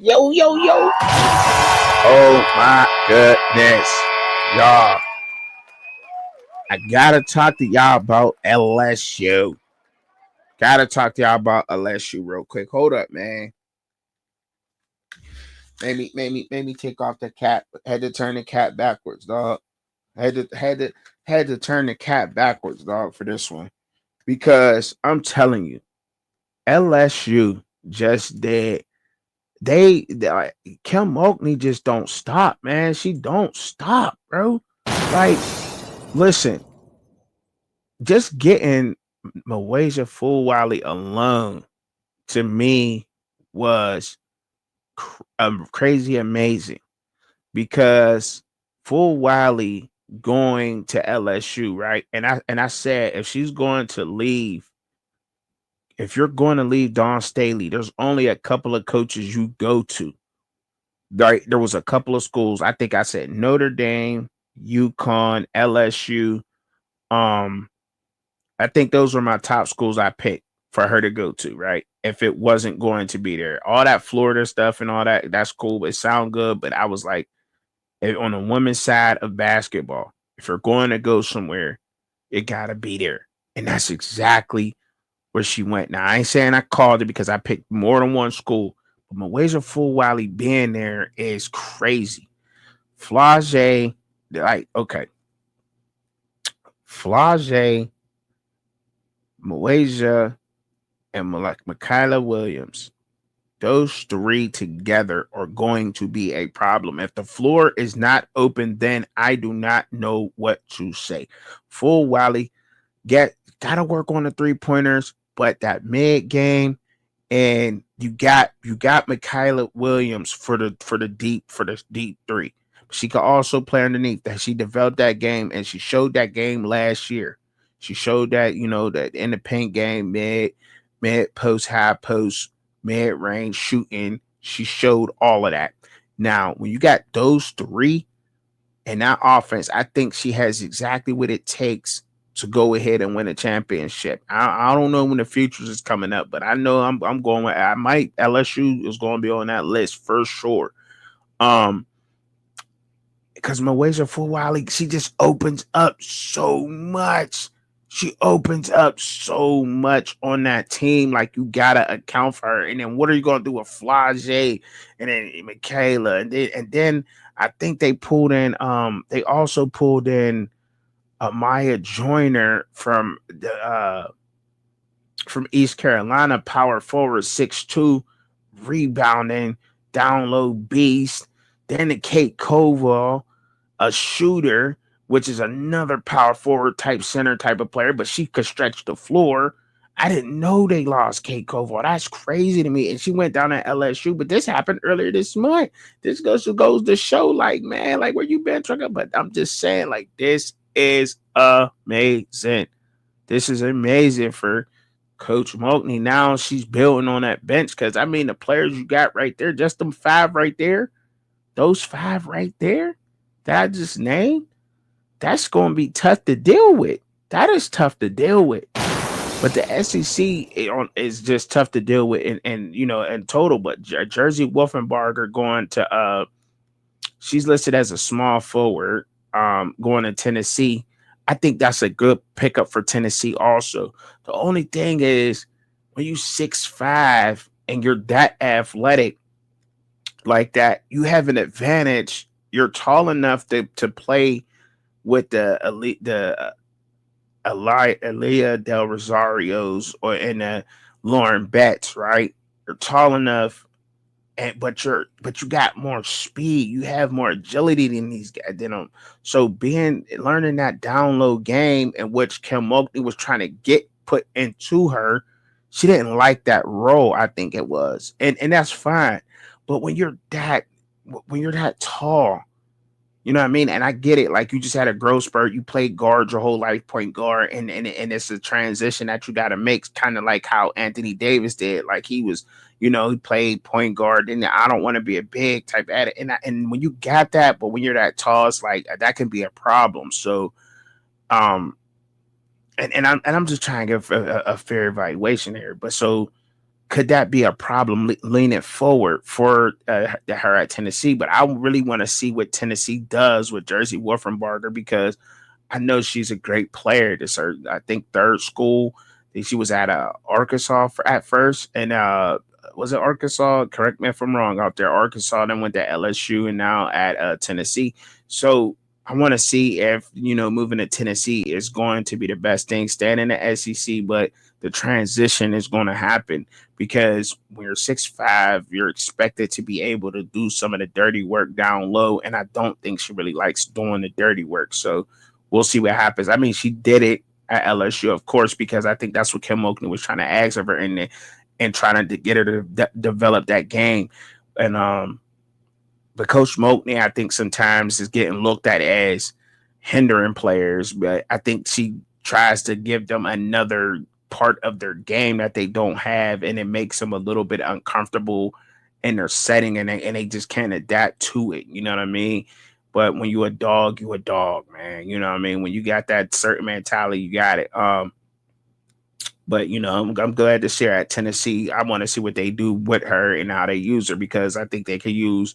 Yo, yo, yo. Oh my goodness, y'all. I gotta talk to y'all about LSU. Gotta talk to y'all about LSU real quick. Hold up, man. Maybe take off the cap. Had to turn the cap backwards, dog. Had to turn the cap backwards, dog, for this one. Because I'm telling you, LSU just did. They like Kim Mulkey just don't stop, man. She don't stop, bro. Like, listen, just getting Mawasia Fulwiley alone to me was crazy amazing because Fulwiley going to LSU, right? And I said if she's going to leave, if you're going to leave Dawn Staley, there's only a couple of coaches you go to. Right? There was a couple of schools. I think I said Notre Dame, UConn, LSU. Um, I think those were my top schools I picked for her to go to, right? If it wasn't going to be there. All that Florida stuff and all that, that's cool. It sound good, but I was like, on the women's side of basketball, if you're going to go somewhere, it gotta be there. And that's exactly where she went. Now, I ain't saying I called it because I picked more than one school, but Mawasia Fulwiley being there is crazy. Flau'jae, like, okay. Flau'jae, Mawasia, and Mikayala Williams, those three together are going to be a problem. If the floor is not open, then I do not know what to say. Fulwiley gotta work on the 3-pointers, but that mid game, and you got Mikayala Williams for the deep three. She could also play underneath. That she developed that game, and she showed that game last year. She showed that that in the paint game, mid post, high post, mid range shooting. She showed all of that. Now, when you got those three in that offense, I think she has exactly what it takes to go ahead and win a championship. I don't know when the futures is coming up, but I know I'm going with I might LSU is going to be on that list for sure. Because Mawasia Fulwiley, she just opens up so much. She opens up so much on that team. Like you gotta account for her. And then what are you gonna do with Flau'jae and then Mikayala? And then I think they also pulled in Maya Joyner from East Carolina, power forward, 6'2", rebounding, down low beast. Then the Kate Koval, a shooter, which is another power forward type center type of player, but she could stretch the floor. I didn't know they lost Kate Koval. That's crazy to me. And she went down at LSU, but this happened earlier this month. This goes to show, like, man, like where you been, trucker? But I'm just saying, like, this is amazing. This is amazing for Coach Mulkey. Now she's building on that bench because I mean the players you got right there, just them five right there, those five right there that I just named, that's going to be tough to deal with. That is tough to deal with. But the SEC is just tough to deal with, and in total. But Jersey Wolfenbarger going to she's listed as a small forward, going to Tennessee. I think that's a good pickup for Tennessee also. The only thing is when you 6'5" and you're that athletic like that, you have an advantage. You're tall enough to play with the elite, the Elia Del Rosarios or in the Lauren Betts, right? You're tall enough, but you got more speed. You have more agility than these guys. Than them. So learning that down low game in which Kim Mulkey was trying to get put into her, she didn't like that role. I think it was, and that's fine. But when you're that tall, you know what I mean? And I get it. Like you just had a growth spurt. You played guard your whole life, point guard, and it's a transition that you got to make, kind of like how Anthony Davis did. Like he was, he played point guard. And I don't want to be a big type at it. And when you got that, but when you're that tall, it's like that can be a problem. So, and I'm just trying to give a fair evaluation here. But so could that be a problem leaning forward for her at Tennessee? But I really want to see what Tennessee does with Jersey Wolfenbarger, because I know she's a great player. This her, I think, third school. I think she was at Arkansas at first, and was it Arkansas? Correct me if I'm wrong. Out there, Arkansas, then went to LSU, and now at Tennessee. So I want to see if moving to Tennessee is going to be the best thing. Staying in the SEC, but the transition is going to happen, because when you're 6'5", you're expected to be able to do some of the dirty work down low, and I don't think she really likes doing the dirty work. So we'll see what happens. I mean, she did it at LSU, of course, because I think that's what Kim Mulkey was trying to ask of her in there, and trying to get her to develop that game. And but Coach Mulkey, I think sometimes is getting looked at as hindering players, but I think she tries to give them another part of their game that they don't have, and it makes them a little bit uncomfortable in their setting, and they just can't adapt to it. You know what I mean? But when you a dog, man. You know what I mean? When you got that certain mentality, you got it. But I'm glad to see her at Tennessee. I want to see what they do with her and how they use her, because I think they could use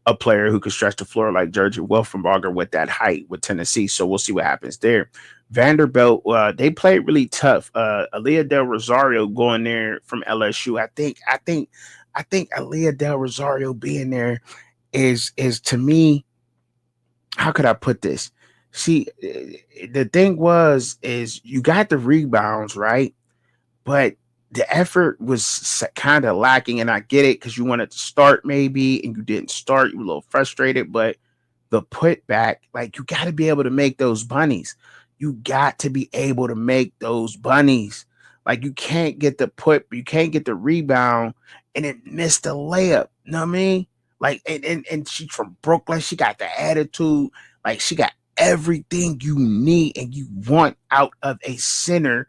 a player who could stretch the floor like Jersey Wolfenbarger with that height with Tennessee. So we'll see what happens there. Vanderbilt, they played really tough. Aaliyah Del Rosario going there from LSU. I think Aaliyah Del Rosario being there is to me, how could I put this? See, the thing is you got the rebounds, right? But the effort was kind of lacking, and I get it, because you wanted to start maybe and you didn't start. You were a little frustrated, but the putback, like, you got to be able to make those bunnies. You got to be able to make those bunnies. Like, you can't get the rebound and then miss the layup. You know what I mean? Like, and she's from Brooklyn. She got the attitude. Like, she got everything you need and you want out of a center,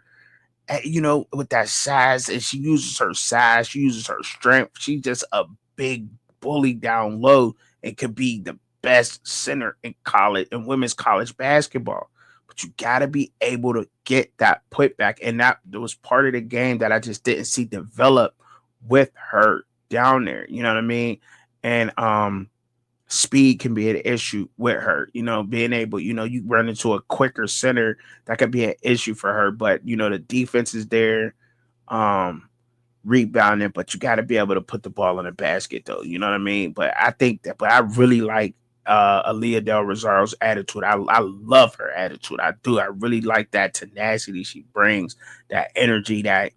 with that size. And she uses her size, she uses her strength. She's just a big bully down low, and could be the best center in college, in women's college basketball. But you got to be able to get that putback, and that was part of the game that I just didn't see develop with her down there. You know what I mean? And speed can be an issue with her, being able, you run into a quicker center, that could be an issue for her. But the defense is there, um, rebounding, but you got to be able to put the ball in the basket, though. You know what I mean? But I really like Aaliyah Del Rosario's attitude. I love her attitude. I do. I really like that tenacity she brings, that energy, that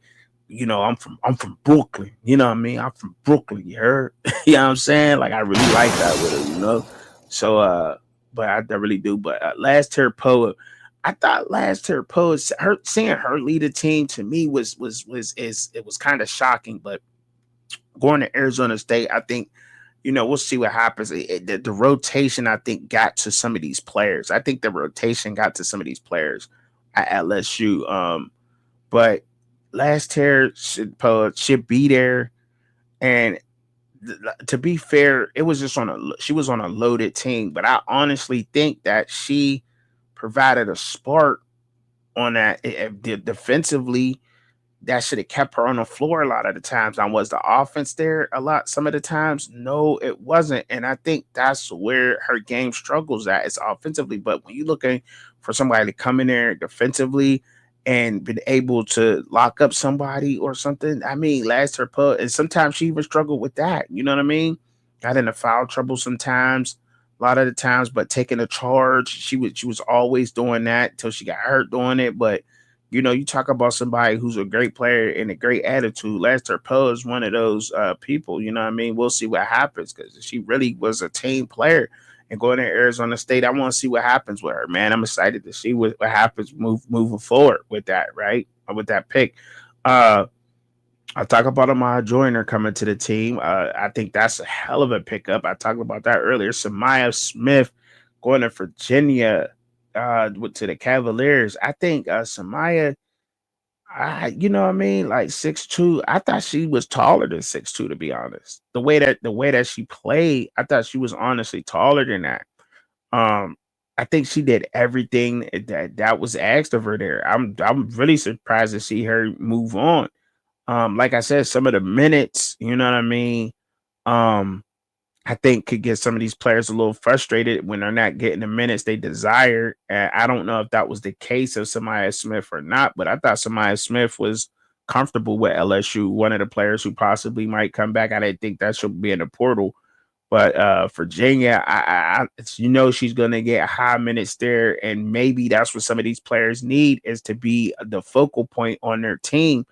I'm from Brooklyn. You know what I mean? I'm from Brooklyn, you heard? You know what I'm saying? Like, I really like that with her. So but I really do. But last Terra Poet, I thought last Terra Poet, her seeing her lead a team, to me it was kind of shocking. But going to Arizona State, I think, we'll see what happens. The rotation, I think, got to some of these players. I think the rotation got to some of these players at LSU. But last year should be there. And to be fair, it was just she was on a loaded team. But I honestly think that she provided a spark on that. Defensively, that should have kept her on the floor a lot of the times. Now, was the offense there a lot some of the times? No, it wasn't. And I think that's where her game struggles at, is offensively. But when you're looking for somebody to come in there defensively and been able to lock up somebody or something, I mean, last her put, and sometimes she even struggled with that. You know what I mean? Got into foul trouble sometimes, a lot of the times, but taking a charge, she was always doing that until she got hurt doing it. But you talk about somebody who's a great player and a great attitude. Lester Poe is one of those people. You know what I mean? We'll see what happens, because she really was a team player. And going to Arizona State, I want to see what happens with her, man. I'm excited to see what happens moving forward with that, right? With that pick. I talk about Amaya Joyner coming to the team. I think that's a hell of a pickup. I talked about that earlier. Samaya Smith going to Virginia to the Cavaliers. I think Samaya, you know what I mean, like 6'2". I thought she was taller than 6'2", to be honest. The way that she played, I thought she was honestly taller than that. Um, I think she did everything that was asked of her there. I'm really surprised to see her move on. Like I said, some of the minutes, you know what I mean? Um, I think could get some of these players a little frustrated when they're not getting the minutes they desire. And I don't know if that was the case of Samaya Smith or not, but I thought Samaya Smith was comfortable with LSU, one of the players who possibly might come back. I didn't think that should be in the portal. But Virginia, she's going to get high minutes there, and maybe that's what some of these players need is to be the focal point on their team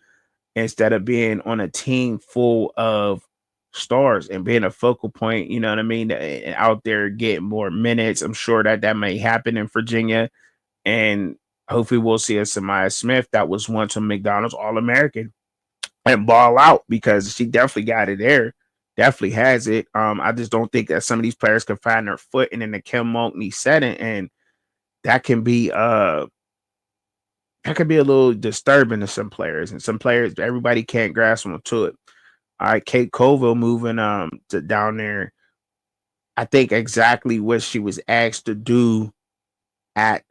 instead of being on a team full of stars and being a focal point. You know what I mean? And out there getting more minutes. I'm sure that that may happen in Virginia, and hopefully we'll see a Samaya Smith that was once a McDonald's All American and ball out because she definitely got it there. Definitely has it. I just don't think that some of these players can find their footing in the Kim Mulkey setting, and that can be that could be a little disturbing to some players. And some players, everybody can't grasp onto it. All right, Kate Colville moving to down there. I think exactly what she was asked to do at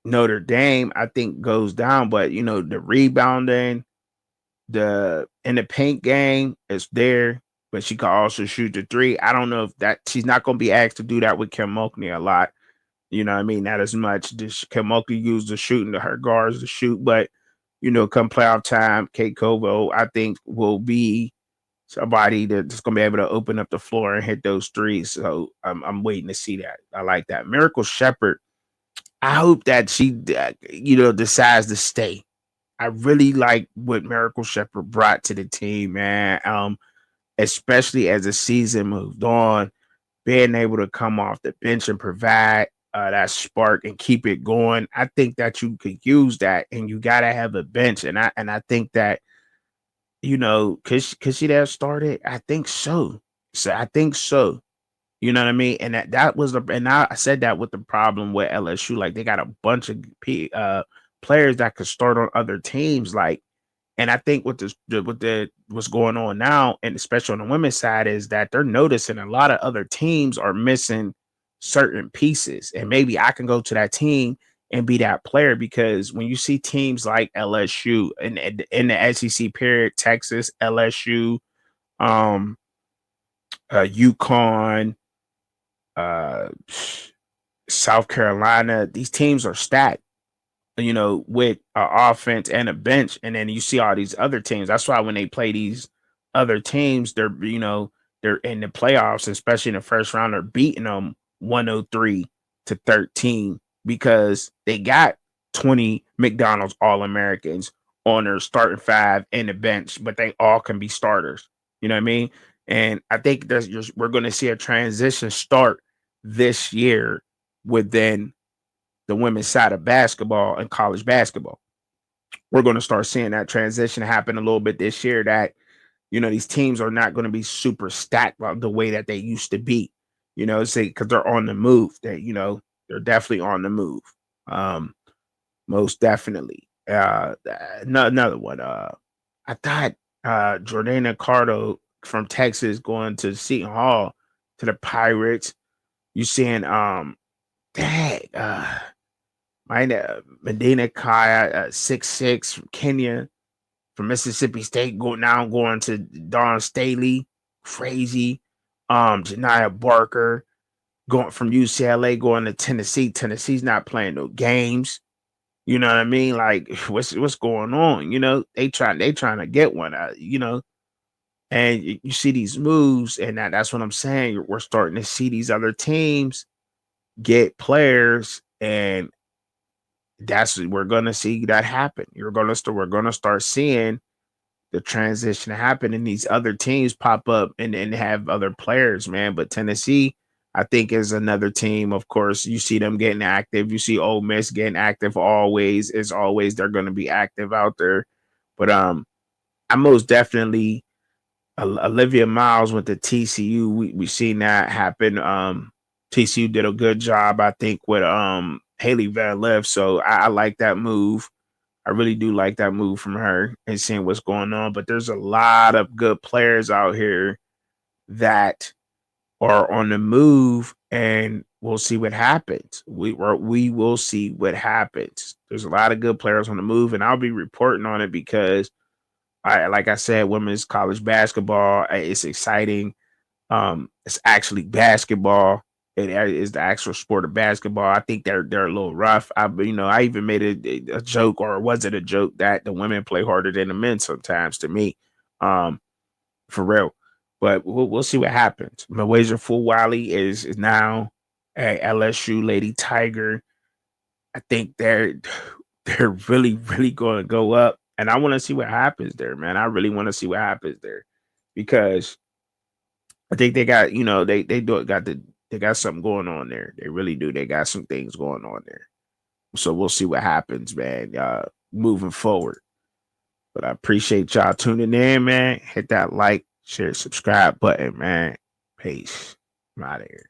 Notre Dame, I think goes down. But the rebounding, the in the paint game is there, but she can also shoot the three. I don't know if that she's not going to be asked to do that with Kim Mulkey a lot. You know what I mean? Not as much. Kim Mulkey used the shooting to her guards to shoot, but come playoff time, Kate Kovo, I think, will be somebody that's going to be able to open up the floor and hit those threes. So I'm waiting to see that. I like that. Miracle Shepherd. I hope that she, decides to stay. I really like what Miracle Shepherd brought to the team, man. Especially as the season moved on, being able to come off the bench and provide that spark and keep it going. I think that you could use that, and you gotta have a bench. And I think that could she have started? I think so. So I think so. You know what I mean? And that was and I said that with the problem with LSU, like they got a bunch of players that could start on other teams, like. And I think what's going on now, and especially on the women's side, is that they're noticing a lot of other teams are missing certain pieces, and maybe I can go to that team and be that player because when you see teams like LSU in the SEC period, Texas, LSU, um, UConn, uh, South Carolina, these teams are stacked, with an offense and a bench. And then you see all these other teams. That's why when they play these other teams, they're in the playoffs, especially in the first round, they're beating them 103-13 because they got 20 McDonald's All Americans on their starting five and the bench, but they all can be starters. You know what I mean? And I think we're going to see a transition start this year within the women's side of basketball and college basketball. We're going to start seeing that transition happen a little bit this year that, these teams are not going to be super stacked the way that they used to be, say, because they're on the move. They're definitely on the move. Um, Most definitely. Another one. I thought Jordana Cardo from Texas going to Seton Hall to the Pirates. You seeing dang, Medina Kaya, 6'6" from Kenya, from Mississippi State, going to Dawn Staley, crazy. Janiyah Barker going from UCLA going to Tennessee. Tennessee's not playing no games. You know what I mean? Like what's going on? They trying to get one. And you see these moves, and that's what I'm saying. We're starting to see these other teams get players, and we're gonna see that happen. We're gonna start seeing the transition happen, and these other teams pop up and have other players, man. But Tennessee, I think, is another team. Of course, you see them getting active. You see Ole Miss getting active. Always, as always, they're gonna be active out there. But I most definitely Olivia Miles went to TCU. We seen that happen. TCU did a good job, I think, with Haley Van Leff. So I like that move. I really do like that move from her and seeing what's going on. But there's a lot of good players out here that are on the move, and we'll see what happens. We will see what happens. There's a lot of good players on the move, and I'll be reporting on it because like I said, women's college basketball, it's exciting. It's actually basketball. It is the actual sport of basketball. I think they're a little rough. I even made a joke, or was it a joke, that the women play harder than the men sometimes, to me. For real. But we'll see what happens. Mulkey Flau'jae is now at LSU. Lady Tiger. I think they're really going to go up, and I want to see what happens there, man. I really want to see what happens there, because I think they got, they got something going on there. They really do. They got some things going on there. So we'll see what happens, man. Moving forward. But I appreciate y'all tuning in, man. Hit that like, share, subscribe button, man. Peace. I'm out of here.